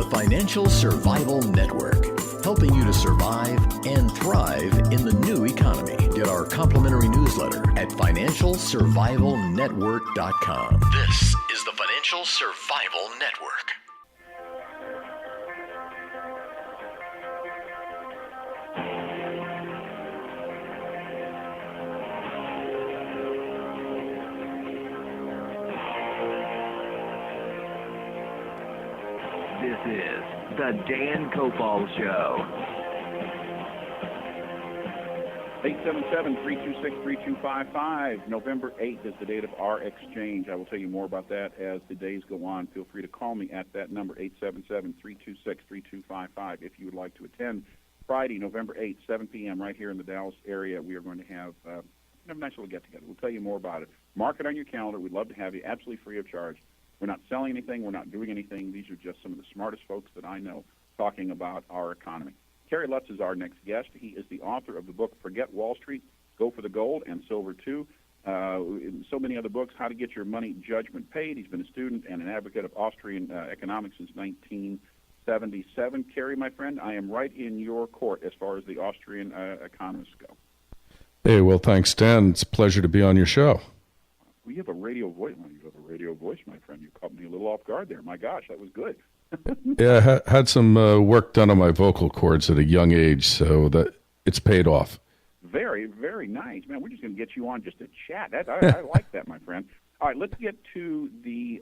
the Financial Survival Network, helping you to survive and thrive in the new economy. Get our complimentary newsletter at financialsurvivalnetwork.com. This is the Financial Survival Network. This is the Dan Copal Show. 877-326-3255. November 8th is the date of our exchange. I will tell you more about that as the days go on. Feel free to call me at that number, 877-326-3255. If you would like to attend Friday, November 8th, 7 p.m. right here in the Dallas area, we are going to have a nice little get-together. We'll tell you more about it. Mark it on your calendar. We'd love to have you absolutely free of charge. We're not selling anything. We're not doing anything. These are just some of the smartest folks that I know talking about our economy. Kerry Lutz is our next guest. He is the author of the book, Forget Wall Street, Go for the Gold and Silver Too. So many other books, How to Get Your Money Judgment Paid. He's been a student and an advocate of Austrian economics since 1977. Kerry, my friend, I am right in your court as far as the Austrian economists go. Hey, well, thanks, Dan. It's a pleasure to be on your show. We have a radio voice. Well, you have a radio voice, my friend. You caught me a little off guard there. My gosh, that was good. Yeah, I had some work done on my vocal cords at a young age, so that it's paid off. Very, very nice, man. We're just going to get you on just to chat. I like that, my friend. All right, let's get to the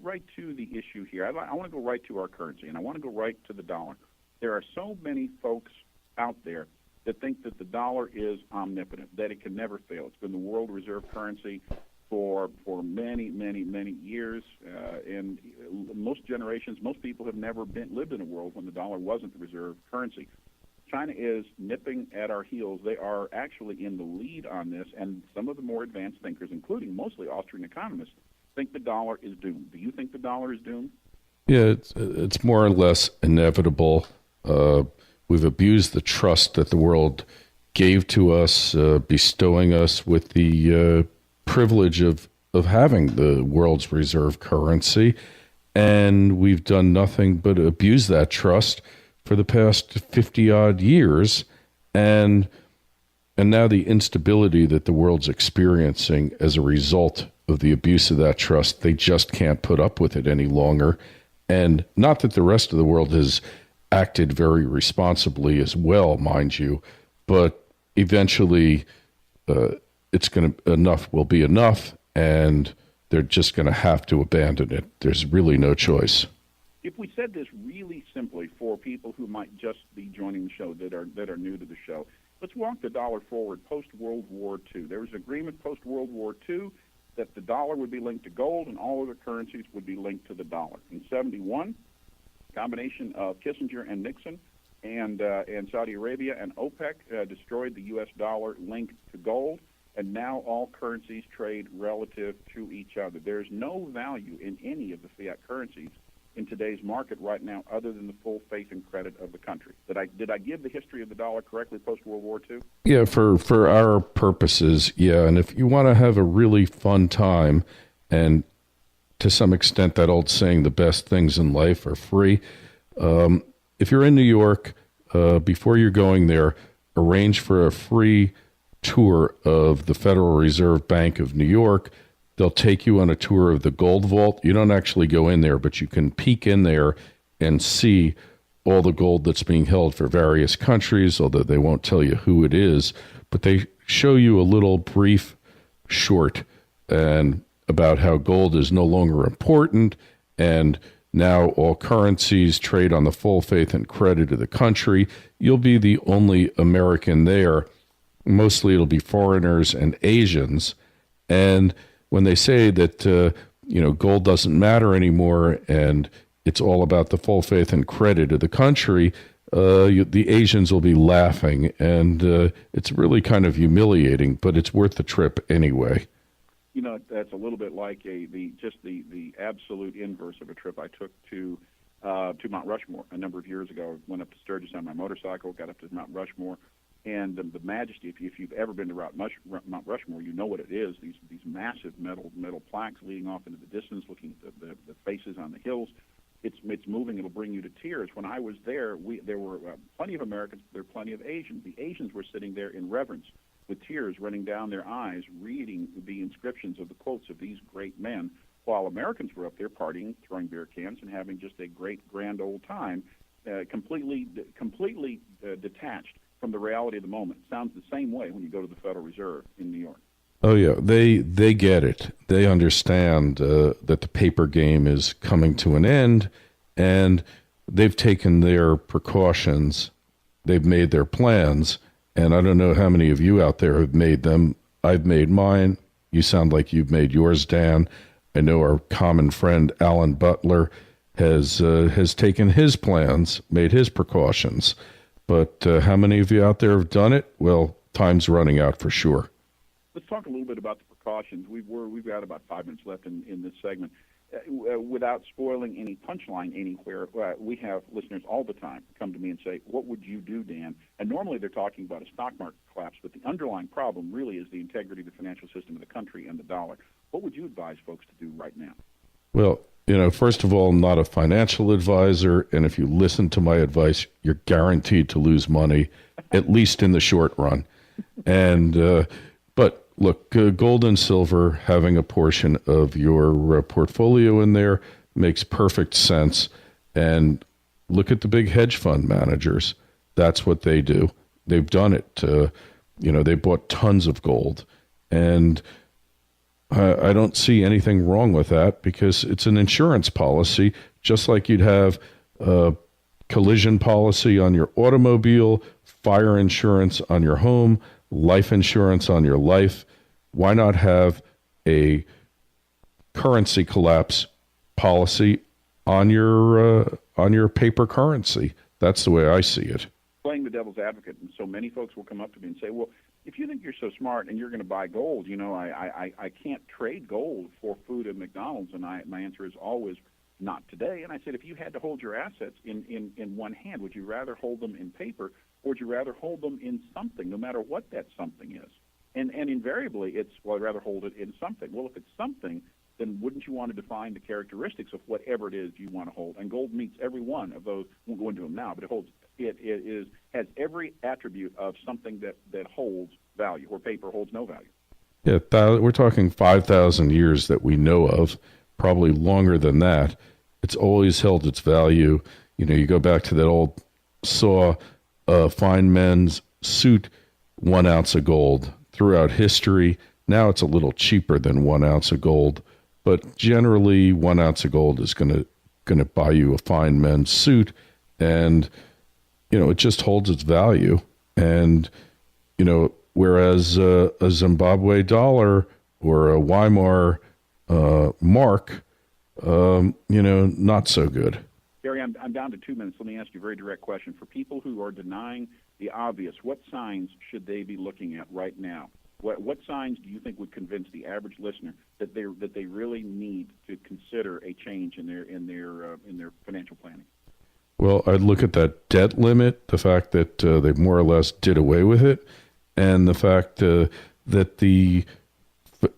right to the issue here. I want to go right to our currency, and I want to go right to the dollar. There are so many folks out there that think that the dollar is omnipotent, that it can never fail. It's been the world reserve currency for many, many, many years. And most generations, most people have never lived in a world when the dollar wasn't the reserve currency. China is nipping at our heels. They are actually in the lead on this, and some of the more advanced thinkers, including mostly Austrian economists, think the dollar is doomed. Do you think the dollar is doomed? Yeah, it's more or less inevitable. We've abused the trust that the world gave to us, bestowing us with the privilege of having the world's reserve currency. And we've done nothing but abuse that trust for the past 50-odd years. And now the instability that the world's experiencing as a result of the abuse of that trust, they just can't put up with it any longer. And not that the rest of the world has acted very responsibly as well, mind you, but eventually enough will be enough, and they're just going to have to abandon it. There's really no choice. If we said this really simply for people who might just be joining the show that are new to the show, let's walk the dollar forward post-World War II. There was an agreement post-World War II that the dollar would be linked to gold and all other currencies would be linked to the dollar. In 1971, combination of Kissinger and Nixon and Saudi Arabia and OPEC destroyed the U.S. dollar linked to gold, and now all currencies trade relative to each other. There's no value in any of the fiat currencies in today's market right now other than the full faith and credit of the country. Did I give the history of the dollar correctly post-World War II? Yeah, for our purposes, yeah. And if you want to have a really fun time, and to some extent that old saying, the best things in life are free, if you're in New York, before you're going there, arrange for a free tour of the Federal Reserve Bank of New York. They'll take you on a tour of the gold vault. You don't actually go in there, but you can peek in there and see all the gold that's being held for various countries, although they won't tell you who it is. But they show you a little brief short and about how gold is no longer important, and now all currencies trade on the full faith and credit of the country. You'll be the only American there. Mostly it'll be foreigners and Asians. And when they say that, gold doesn't matter anymore and it's all about the full faith and credit of the country, the Asians will be laughing. And it's really kind of humiliating, but it's worth the trip anyway. You know, that's a little bit like the absolute inverse of a trip I took to Mount Rushmore a number of years ago. Went up to Sturgis on my motorcycle, got up to Mount Rushmore, and the majesty. If you've ever been to Mount Rushmore, you know what it is. These massive metal plaques leading off into the distance, looking at the faces on the hills, it's moving. It'll bring you to tears. When I was there, there were plenty of Americans. There were plenty of Asians. The Asians were sitting there in reverence, with tears running down their eyes, reading the inscriptions of the quotes of these great men, while Americans were up there partying, throwing beer cans, and having just a great, grand old time, completely detached from the reality of the moment. Sounds the same way when you go to the Federal Reserve in New York. Oh yeah, they get it. They understand that the paper game is coming to an end, and they've taken their precautions. They've made their plans, and I don't know how many of you out there have made them. I've made mine. You sound like you've made yours, Dan. I know our common friend Alan Butler has taken his plans, made his precautions. But how many of you out there have done it? Well, time's running out for sure. Let's talk a little bit about the precautions. We've got about 5 minutes left in this segment. Without spoiling any punchline anywhere, we have listeners all the time come to me and say, "What would you do, Dan?" And normally they're talking about a stock market collapse, but the underlying problem really is the integrity of the financial system of the country and the dollar. What would you advise folks to do right now? Well, first of all, I'm not a financial advisor, and if you listen to my advice, you're guaranteed to lose money, at least in the short run. And but look, gold and silver, having a portion of your portfolio in there makes perfect sense. And look at the big hedge fund managers. That's what they do. They've done it. They bought tons of gold. And I don't see anything wrong with that because it's an insurance policy, just like you'd have a collision policy on your automobile, fire insurance on your home, life insurance on your life. Why not have a currency collapse policy on your paper currency? That's the way I see it. Playing the devil's advocate, and so many folks will come up to me and say, "Well, if you think you're so smart and you're going to buy gold, I can't trade gold for food at McDonald's." And my answer is always, "Not today." And I said, if you had to hold your assets in one hand, would you rather hold them in paper or would you rather hold them in something, no matter what that something is? And invariably, it's, well, I'd rather hold it in something. Well, if it's something, then wouldn't you want to define the characteristics of whatever it is you want to hold? And gold meets every one of those. We won't go into them now, but it has every attribute of something that holds value, where paper holds no value. Yeah, we're talking 5,000 years that we know of, probably longer than that. It's always held its value. You go back to that old saw, fine men's suit, 1 ounce of gold. Throughout history, now it's a little cheaper than 1 ounce of gold, but generally 1 ounce of gold is going to buy you a fine men's suit, and it just holds its value. And whereas a Zimbabwe dollar or a Weimar mark, not so good. Kerry, I'm down to 2 minutes. Let me ask you a very direct question. For people who are denying the obvious, what signs should they be looking at right now? What signs do you think would convince the average listener that they really need to consider a change in their financial planning? Well, I'd look at that debt limit, the fact that they more or less did away with it, and the fact that the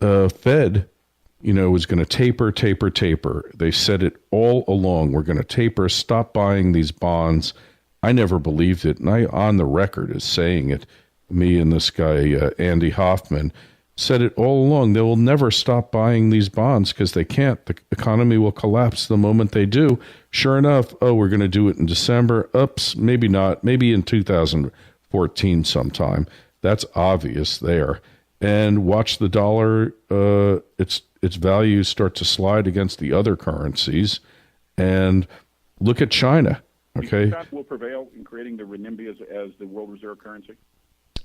Fed, was going to taper. They said it all along. We're going to taper, stop buying these bonds. I never believed it, and I, on the record, is saying it. Me and this guy, Andy Hoffman, said it all along. They will never stop buying these bonds because they can't. The economy will collapse the moment they do. Sure enough, we're going to do it in December. Oops, maybe not. Maybe in 2014 sometime. That's obvious there. And watch the dollar, its values start to slide against the other currencies. And look at China. Okay, do you think that will prevail in creating the renminbi as the world reserve currency?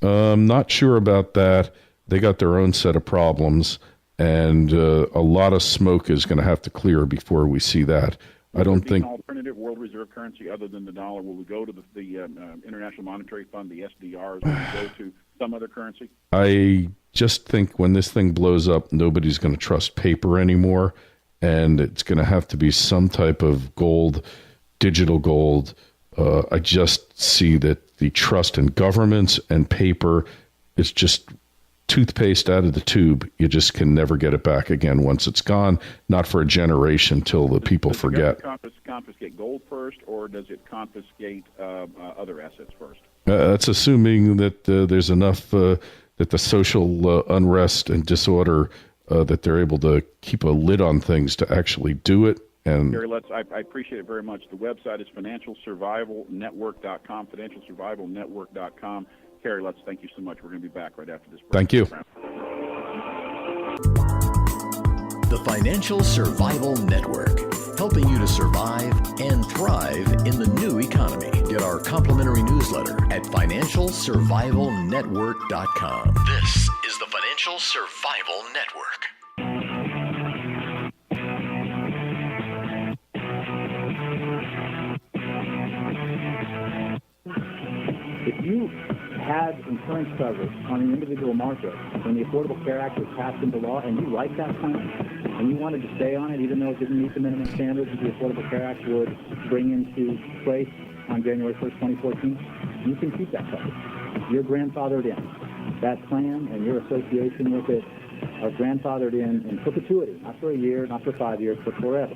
Not sure about that. They got their own set of problems, and a lot of smoke is going to have to clear before we see that. I don't think an alternative world reserve currency other than the dollar. Will we go to the International Monetary Fund, the SDRs? Will we go to some other currency? I just think when this thing blows up, nobody's going to trust paper anymore, and it's going to have to be some type of gold, digital gold. I just see that the trust in governments and paper is just toothpaste out of the tube. You just can never get it back again once it's gone, not for a generation till the people forget. Does the government confiscate gold first, or does it confiscate other assets first? That's assuming that there's enough that the social unrest and disorder that they're able to keep a lid on things to actually do it. And Kerry Lutz, I appreciate it very much. The website is financialsurvivalnetwork.com, financialsurvivalnetwork.com. Kerry Lutz, thank you so much. We're going to be back right after this break. Thank you. The Financial Survival Network, helping you to survive and thrive in the new economy. Get our complimentary newsletter at financialsurvivalnetwork.com. This is the Financial Survival Network. If you had insurance coverage on an individual market when the Affordable Care Act was passed into law and you liked that plan and you wanted to stay on it even though it didn't meet the minimum standards that the Affordable Care Act would bring into place on January 1st, 2014, you can keep that coverage. You're grandfathered in. That plan and your association with it are grandfathered in perpetuity, not for a year, not for 5 years, but forever.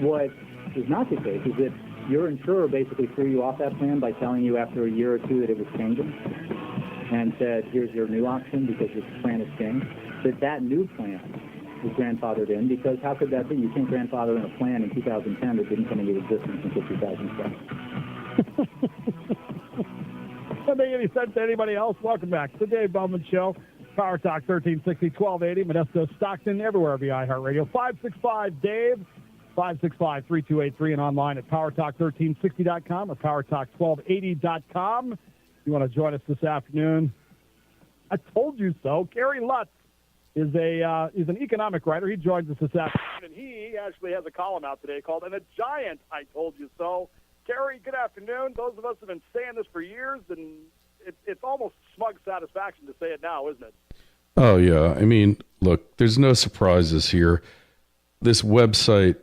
What is not the case is that your insurer basically threw you off that plan by telling you after a year or two that it was changing and said, here's your new option because your plan has changed, that new plan was grandfathered in, because how could that be? You can't grandfather in a plan in 2010 that didn't come into existence until 2007. Doesn't make any sense to anybody else. Welcome back to the Dave Bowman Show. Power Talk 1360, 1280, Modesto, Stockton, everywhere via iHeartRadio. 565-DAVE. 565-3283 and online at powertalk1360.com or powertalk1280.com. If you want to join us this afternoon, I told you so. Kerry Lutz is an economic writer. He joins us this afternoon, and he actually has a column out today called "And a Giant I Told You So." Kerry, good afternoon. Those of us have been saying this for years, and it's almost smug satisfaction to say it now, isn't it? Oh, yeah. I mean, look, there's no surprises here. This website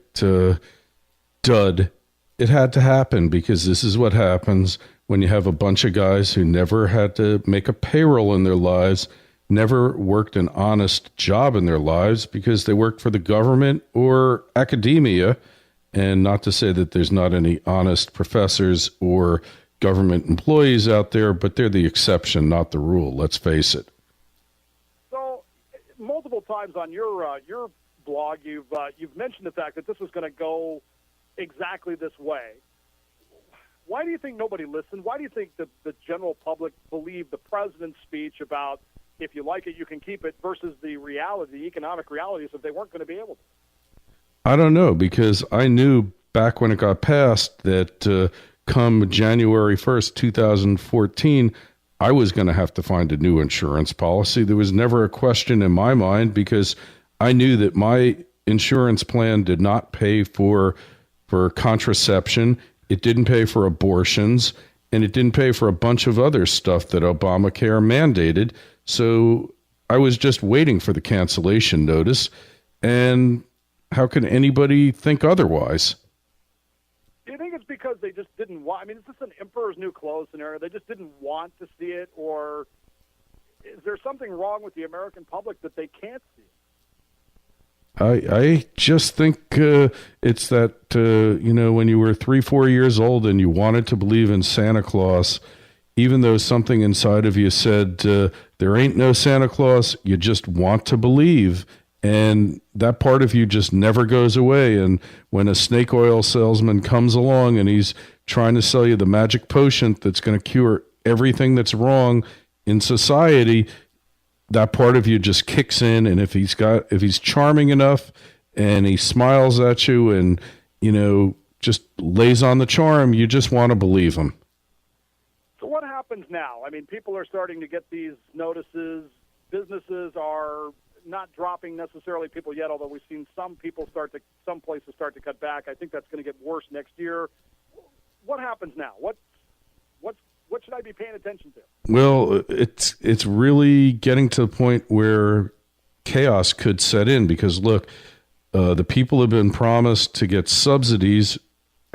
dud, it had to happen because this is what happens when you have a bunch of guys who never had to make a payroll in their lives, never worked an honest job in their lives because they worked for the government or academia. And not to say that there's not any honest professors or government employees out there, but they're the exception, not the rule. Let's face it. So, multiple times on your blog, you've mentioned the fact that this was going to go exactly this way. Why do you think nobody listened? Why do you think the general public believed the president's speech about if you like it, you can keep it versus the reality, the economic realities that they weren't going to be able to? I don't know, because I knew back when it got passed that come January 1st, 2014, I was going to have to find a new insurance policy. There was never a question in my mind because I knew that my insurance plan did not pay for contraception. It didn't pay for abortions, and it didn't pay for a bunch of other stuff that Obamacare mandated. So I was just waiting for the cancellation notice. And how can anybody think otherwise? Do you think it's because they just didn't want? I mean, is this an emperor's new clothes scenario? They just didn't want to see it, or is there something wrong with the American public that they can't see it? I just think it's that, when you were 3-4 years old and you wanted to believe in Santa Claus, even though something inside of you said there ain't no Santa Claus, you just want to believe. And that part of you just never goes away. And when a snake oil salesman comes along and he's trying to sell you the magic potion that's going to cure everything that's wrong in society, that part of you just kicks in. And if he's charming enough and he smiles at you and, just lays on the charm, you just want to believe him. So what happens now? I mean, people are starting to get these notices. Businesses are not dropping necessarily people yet, although we've seen some places start to cut back. I think that's going to get worse next year. What happens now? What should I be paying attention to? Well, it's really getting to the point where chaos could set in because, look, the people have been promised to get subsidies.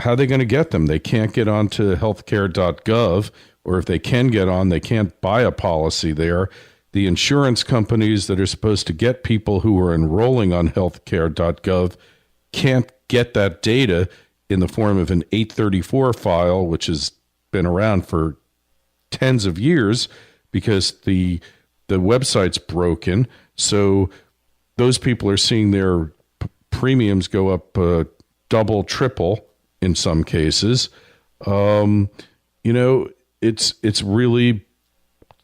How are they going to get them? They can't get onto Healthcare.gov, or if they can get on, they can't buy a policy there. the insurance companies that are supposed to get people who are enrolling on Healthcare.gov can't get that data in the form of an 834 file, which has been around for tens of years because the website's broken. So those people are seeing their premiums go up double, triple in some cases. It's really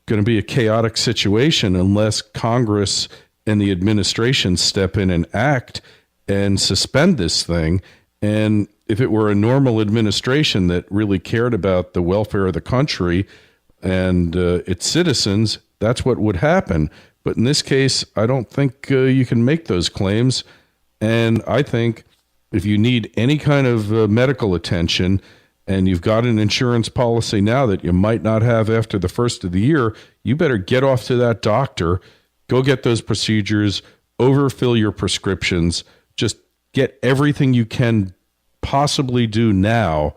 going to be a chaotic situation unless Congress and the administration step in and act and suspend this thing. And if it were a normal administration that really cared about the welfare of the country and its citizens, that's what would happen. But in this case, I don't think you can make those claims. And I think if you need any kind of medical attention and you've got an insurance policy now that you might not have after the first of the year, you better get off to that doctor, go get those procedures, overfill your prescriptions, just get everything you can possibly do now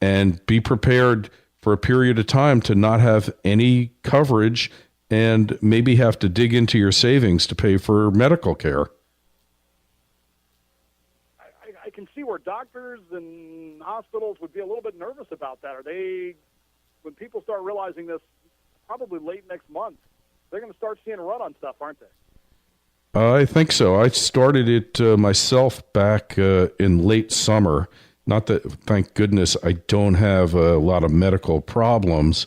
and be prepared for a period of time to not have any coverage and maybe have to dig into your savings to pay for medical care. I can see where doctors and hospitals would be a little bit nervous about that. When people start realizing this, probably late next month, they're going to start seeing a run on stuff, aren't they? I think so. I started it myself back in late summer. Not that, thank goodness, I don't have a lot of medical problems,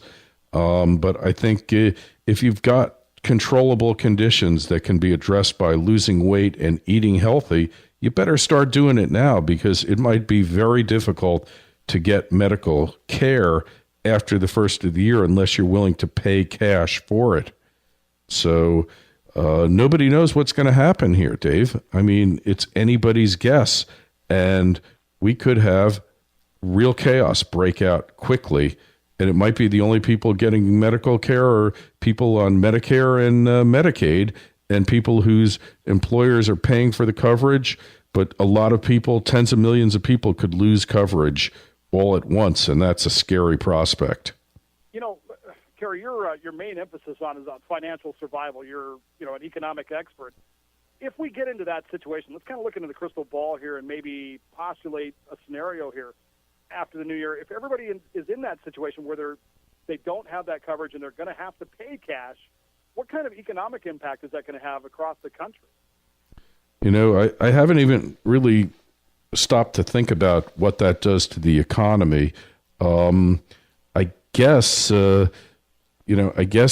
but I think if you've got controllable conditions that can be addressed by losing weight and eating healthy, you better start doing it now because it might be very difficult to get medical care after the first of the year unless you're willing to pay cash for it. So nobody knows what's going to happen here, Dave. I mean, it's anybody's guess, and we could have real chaos break out quickly, and it might be the only people getting medical care are people on Medicare and Medicaid, and people whose employers are paying for the coverage, but a lot of people, tens of millions of people, could lose coverage all at once, and that's a scary prospect. Kerry, your main emphasis is on financial survival. You're an economic expert. If we get into that situation, let's kind of look into the crystal ball here and maybe postulate a scenario here after the new year. If everybody is in that situation where they don't have that coverage and they're going to have to pay cash, what kind of economic impact is that going to have across the country? I haven't even really stopped to think about what that does to the economy. I guess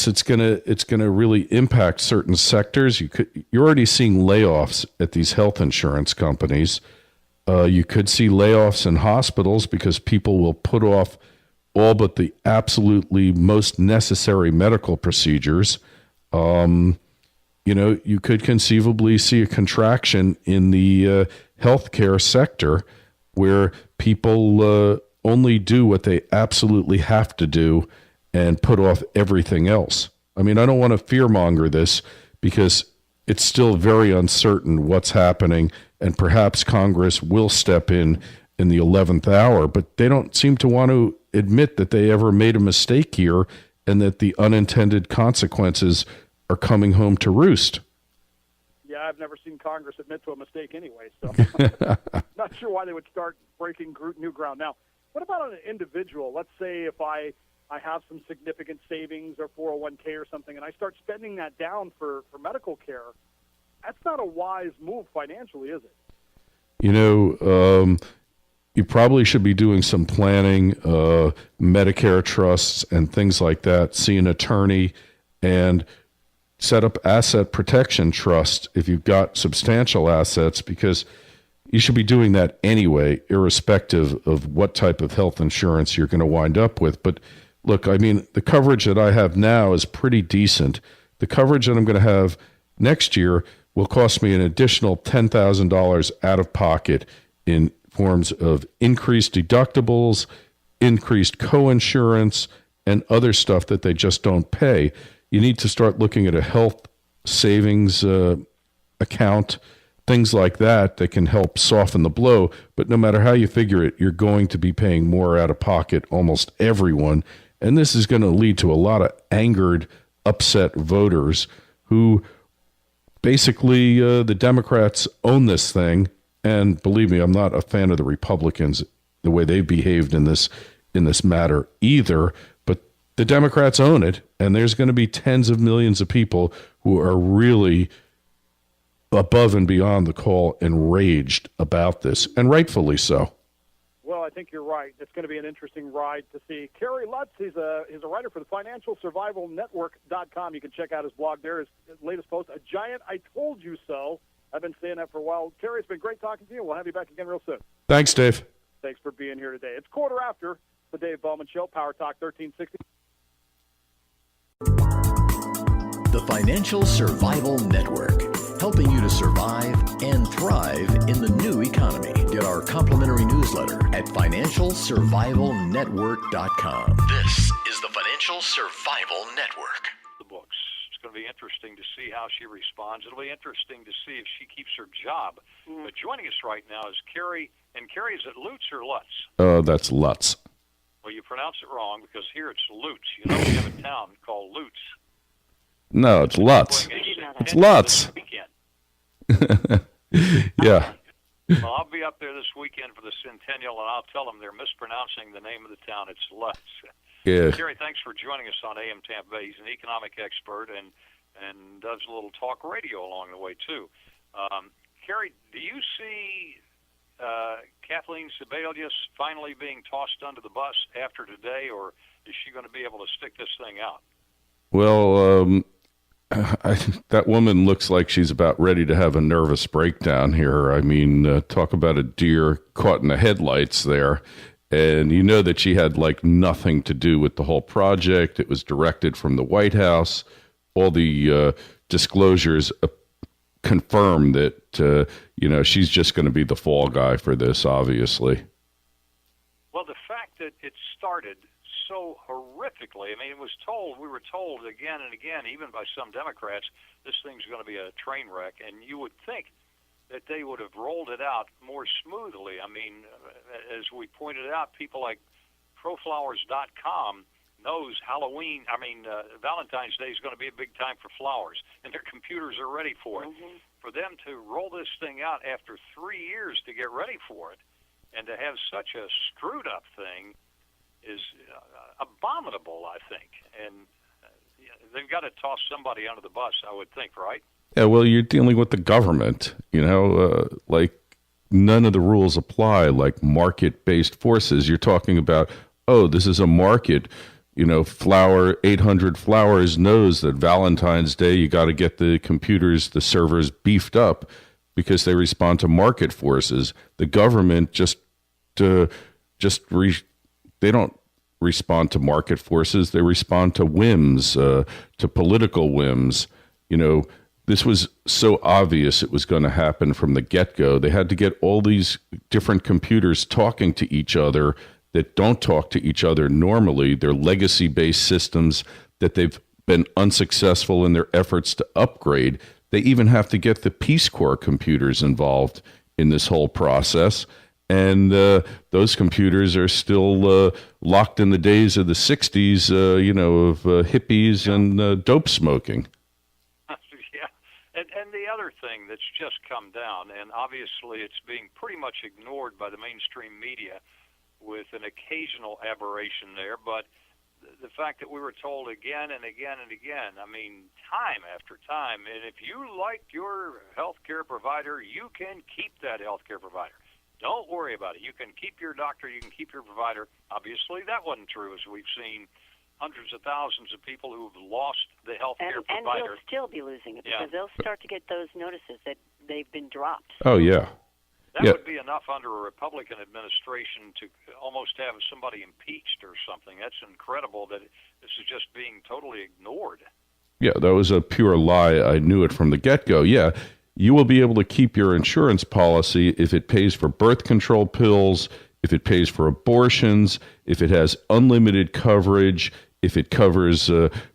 it's gonna really impact certain sectors. You're already seeing layoffs at these health insurance companies. You could see layoffs in hospitals because people will put off all but the absolutely most necessary medical procedures. You could conceivably see a contraction in the healthcare sector where people only do what they absolutely have to do and put off everything else. I mean, I don't want to fearmonger this because it's still very uncertain what's happening, and perhaps Congress will step in the 11th hour, but they don't seem to want to admit that they ever made a mistake here and that the unintended consequences are coming home to roost. Yeah, I've never seen Congress admit to a mistake anyway, so not sure why they would start breaking new ground. Now, what about on an individual? Let's say if I have some significant savings or 401k or something, and I start spending that down for medical care. That's not a wise move financially, is it? You probably should be doing some planning, Medicare trusts and things like that, see an attorney, and set up asset protection trust if you've got substantial assets, because you should be doing that anyway, irrespective of what type of health insurance you're going to wind up with. But look, I mean, the coverage that I have now is pretty decent. The coverage that I'm going to have next year will cost me an additional $10,000 out of pocket in forms of increased deductibles, increased coinsurance, and other stuff that they just don't pay. You need to start looking at a health savings account, things like that can help soften the blow. But no matter how you figure it, you're going to be paying more out of pocket, almost everyone. And this is going to lead to a lot of angered, upset voters who basically the Democrats own this thing. And believe me, I'm not a fan of the Republicans, the way they've behaved in this matter either. But the Democrats own it, and there's going to be tens of millions of people who are really above and beyond the call, enraged about this, and rightfully so. Well, I think you're right. It's going to be an interesting ride to see. Kerry Lutz, he's a writer for the Financial Survival Network.com. You can check out his blog there. His latest post, A Giant I Told You So. I've been saying that for a while. Kerry, it's been great talking to you. We'll have you back again real soon. Thanks, Dave. Thanks for being here today. It's quarter after the Dave Bowman Show, Power Talk 1360. The Financial Survival Network, helping you to survive and thrive in the new economy. Get our complimentary newsletter at financialsurvivalnetwork.com. This is the Financial Survival Network. The books. It's going to be interesting to see how she responds. It'll be interesting to see if she keeps her job. But joining us right now is Kerry, and Kerry, is it Lutz or Lutz? That's Lutz. Well, you pronounce it wrong because here it's Lutz. You know, we have a town called Lutz. No, it's Lutz. It's Lutz. Yeah. Well, I'll be up there this weekend for the Centennial, and I'll tell them they're mispronouncing the name of the town. It's Lutz. Yeah. Kerry, thanks for joining us on AM Tampa Bay. He's an economic expert and does a little talk radio along the way, too. Kerry, do you see Kathleen Sebelius finally being tossed under the bus after today, or is she going to be able to stick this thing out? Well, that woman looks like she's about ready to have a nervous breakdown here. I mean, talk about a deer caught in the headlights there. And you know that she had like nothing to do with the whole project. It was directed from the White House. All the disclosures confirm that, she's just going to be the fall guy for this, obviously. Well, the fact that it started so horrifically, we were told again and again, even by some Democrats, this thing's going to be a train wreck. And you would think that they would have rolled it out more smoothly. As we pointed out, people like ProFlowers.com knows Valentine's Day is going to be a big time for flowers, and their computers are ready for it. Mm-hmm. For them to roll this thing out after 3 years to get ready for it, and to have such a screwed-up thing is abominable, I think. And they've got to toss somebody under the bus, I would think, right? Yeah, well, you're dealing with the government, like none of the rules apply, like market-based forces. You're talking about, this is a market. 800 Flowers knows that Valentine's Day, you got to get the computers, the servers beefed up because they respond to market forces. The government they don't respond to market forces. They respond to whims, to political whims. This was so obvious it was going to happen from the get-go. They had to get all these different computers talking to each other that don't talk to each other normally. They're legacy-based systems that they've been unsuccessful in their efforts to upgrade. They even have to get the Peace Corps computers involved in this whole process. And those computers are still locked in the days of the 60s, of hippies and dope smoking. And the other thing that's just come down, and obviously it's being pretty much ignored by the mainstream media with an occasional aberration there, but the fact that we were told again and again and again, time after time, and if you like your health care provider, you can keep that health care provider. Don't worry about it. You can keep your doctor, you can keep your provider. Obviously, that wasn't true, as we've seen hundreds of thousands of people who've lost the health care provider. And they'll still be losing it because they'll start to get those notices that they've been dropped. Oh, yeah. That would be enough under a Republican administration to almost have somebody impeached or something. That's incredible that this is just being totally ignored. Yeah, that was a pure lie. I knew it from the get-go. Yeah, you will be able to keep your insurance policy if it pays for birth control pills, if it pays for abortions, if it has unlimited coverage, if it covers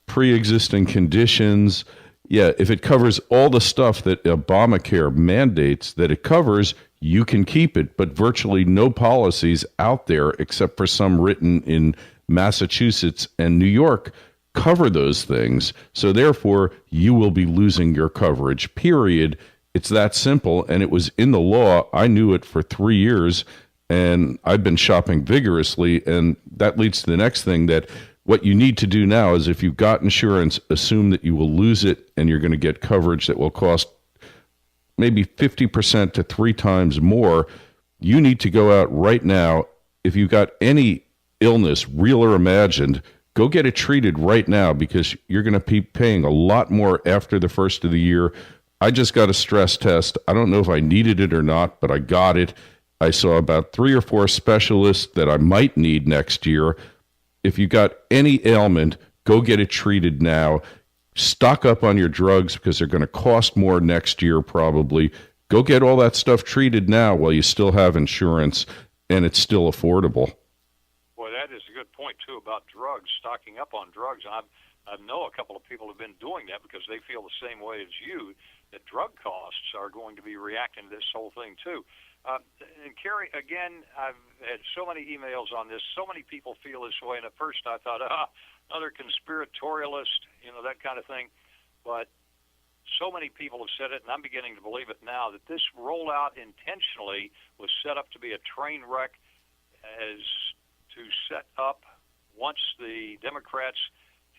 pre-existing conditions. Yeah, if it covers all the stuff that Obamacare mandates that it covers, you can keep it. But virtually no policies out there, except for some written in Massachusetts and New York, cover those things. So therefore, you will be losing your coverage, period. It's that simple. And it was in the law. I knew it for 3 years, and I've been shopping vigorously. And that leads to the next thing, that what you need to do now is, if you've got insurance, assume that you will lose it and you're going to get coverage that will cost maybe 50% to 3 times more. You need to go out right now. If you've got any illness, real or imagined, go get it treated right now, because you're going to be paying a lot more after the first of the year. I just got a stress test. I don't know if I needed it or not, but I got it. I saw about 3 or 4 specialists that I might need next year. If you got any ailment, go get it treated now. Stock up on your drugs, because they're going to cost more next year probably. Go get all that stuff treated now while you still have insurance and it's still affordable. Boy, that is a good point, too, about drugs, stocking up on drugs. I know a couple of people have been doing that because they feel the same way as you, that drug costs are going to be reacting to this whole thing, too. And Kerry, again, I've had so many emails on this. So many people feel this way. And at first I thought, another conspiratorialist, that kind of thing. But so many people have said it, and I'm beginning to believe it now, that this rollout intentionally was set up to be a train wreck, as to set up, once the Democrats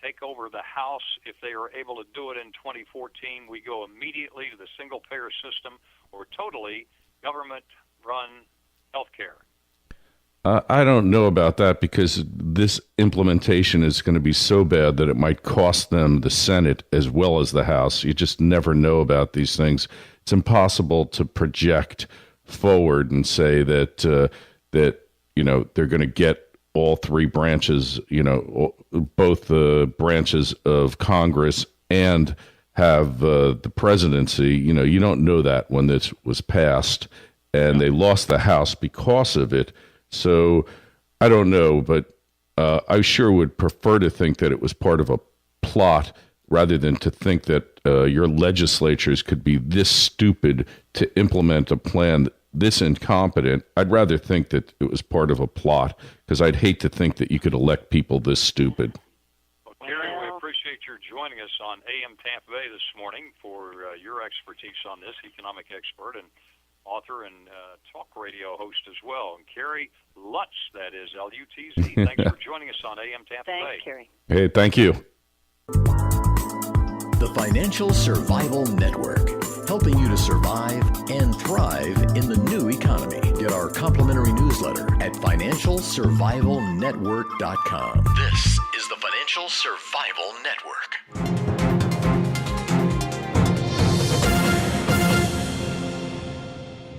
take over the House, if they are able to do it in 2014, we go immediately to the single-payer system, or totally government-run health care. I don't know about that, because this implementation is going to be so bad that it might cost them the Senate as well as the House. You just never know about these things. It's impossible to project forward and say that they're going to get all 3 branches, both the branches of Congress, and have the presidency. You don't know that when this was passed, and they lost the House because of it. So I don't know, but I sure would prefer to think that it was part of a plot, rather than to think that your legislatures could be this stupid to implement a plan this incompetent. I'd rather think that it was part of a plot, because I'd hate to think that you could elect people this stupid. Well, Kerry, we appreciate your joining us on AM Tampa Bay this morning for your expertise on this, economic expert and author and talk radio host as well. And Kerry Lutz, that is L-U-T-Z. Thanks for joining us on AM Tampa Bay. Thanks, Kerry. Hey, thank you. The Financial Survival Network, helping you to survive and thrive in the new economy. Get our complimentary newsletter at financialsurvivalnetwork.com. This is the Financial Survival Network.